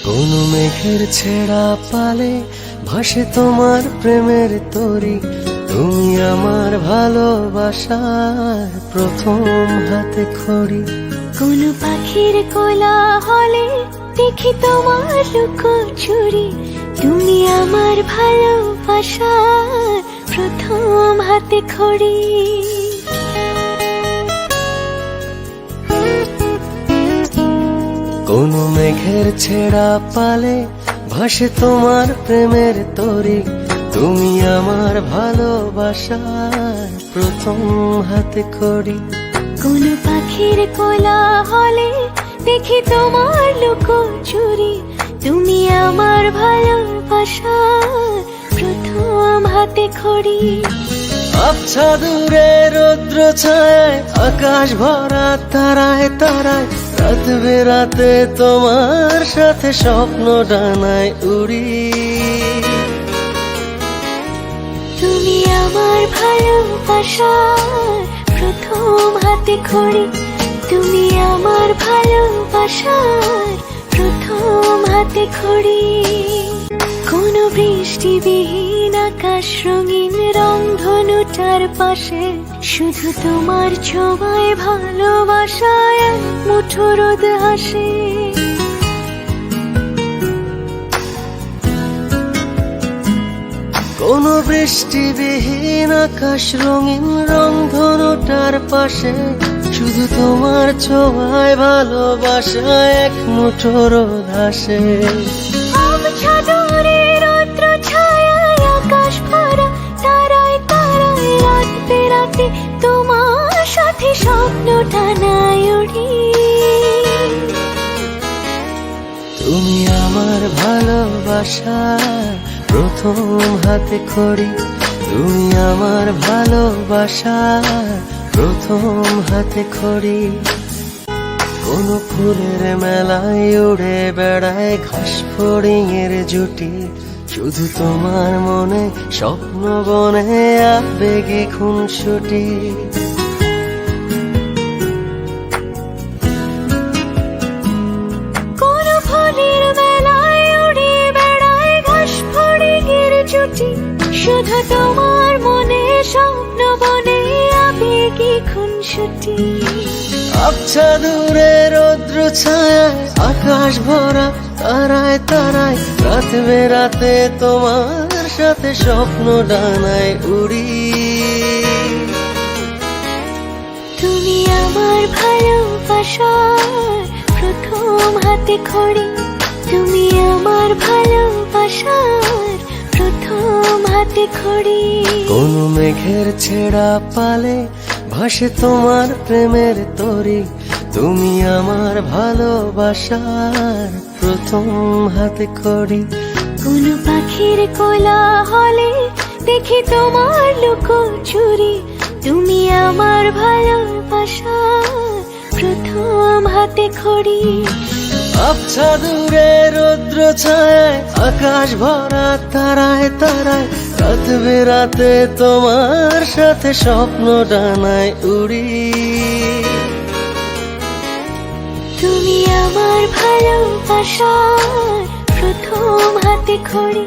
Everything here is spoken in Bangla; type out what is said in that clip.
কোন মেঘের ছেঁড়া পালে ভাসে তোমার প্রেমের তরি, তুমি আমার ভালোবাসার প্রথম হাতে খড়ি। কোন পাখির কোলাহলে দেখি তোমার লুকোচুরি, তুমি আমার ভালোবাসার প্রথম হাতে খড়ি। কোন মেঘের ছেঁড়া পালে ভাসে তোমার প্রেমের তরি, তুমি আমার ভালোবাসার প্রথম হাতে খড়ি। কোন পাখির কোলাহলে দেখি তোমার লুকোচুরি, তুমি আমার ভালোবাসার প্রথম হাতে খড়ি। আবছা দূরে রৌদ্র ছায়, আকাশ ভরা তারায় তারায়, রাত বেরাতে তোমার সাথে স্বপ্ন ডানায় উড়ি। তুমি আমার ভালোবাসার প্রথম হাতে খড়ি, তুমি আমার ভালোবাসার প্রথম হাতে খড়ি। কোন বৃষ্টিবিহীন আকাশ রঙিন রংধনুটার পাশে, শুধু তোমার ছোঁয়ায় ভালোবাসায় এক মুঠো রোদ হাসে। কোন বৃষ্টিবিহীন আকাশ রঙিন রংধনুটার পাশে, শুধু তোমার ছোঁয়ায় ভালোবাসায় এক মুঠো রোদ হাসে। আবছা দূরে রৌদ্র ছায়ায়, আকাশ ভরা তারায় তারায়, রাত বেরাতে তোমার সাথে স্বপ্ন টানায় উড়ি। তুমি আমার ভালোবাসার প্রথম হাতে খড়ি, তুমি আমার ভালোবাসার প্রথম হাতে খড়ি। কোন ফুলের মেলায় উড়ে বেড়ায় ঘাস ফড়িংয়ের জুটি, শুধু তোমার মনে স্বপ্ন বনে আবেগে খুনসুটি। কোন ফুলের মেলায় উড়ে বেড়ায় ঘাস ফড়িংয়ের জুটি, শুধু তোমার মনে স্বপ্ন বনে আবেগে খুনসুটি। আবছা দূরে রৌদ্র ছায়ায়, আকাশ ভরা তারায় তারায়, রাত বেরাতে তোমার সাথে স্বপ্ন ডানায় উড়ি। তুমি আমার ভালোবাসার প্রথম হাতে খড়ি, তুমি আমার ভালোবাসার প্রথম হাতে খড়ি। কোন মেঘের ছেঁড়া পালে ভাসে তোমার প্রেমের তরি, তুমি আমার ভালোবাসার প্রথম হাতে খড়ি। কোন পাখির কোলাহলে দেখি তোমার লুকোচুরি, তুমি আমার ভালোবাসার প্রথম হাতে খড়ি। আবছা দূরে রৌদ্র ছায়, আকাশ ভরা তারায় তারায়, রাত বেরাতে তোমার সাথে স্বপ্ন ডানায় উড়ি। তুমি আমার ভালোবাসার প্রথম হাতে খড়ি।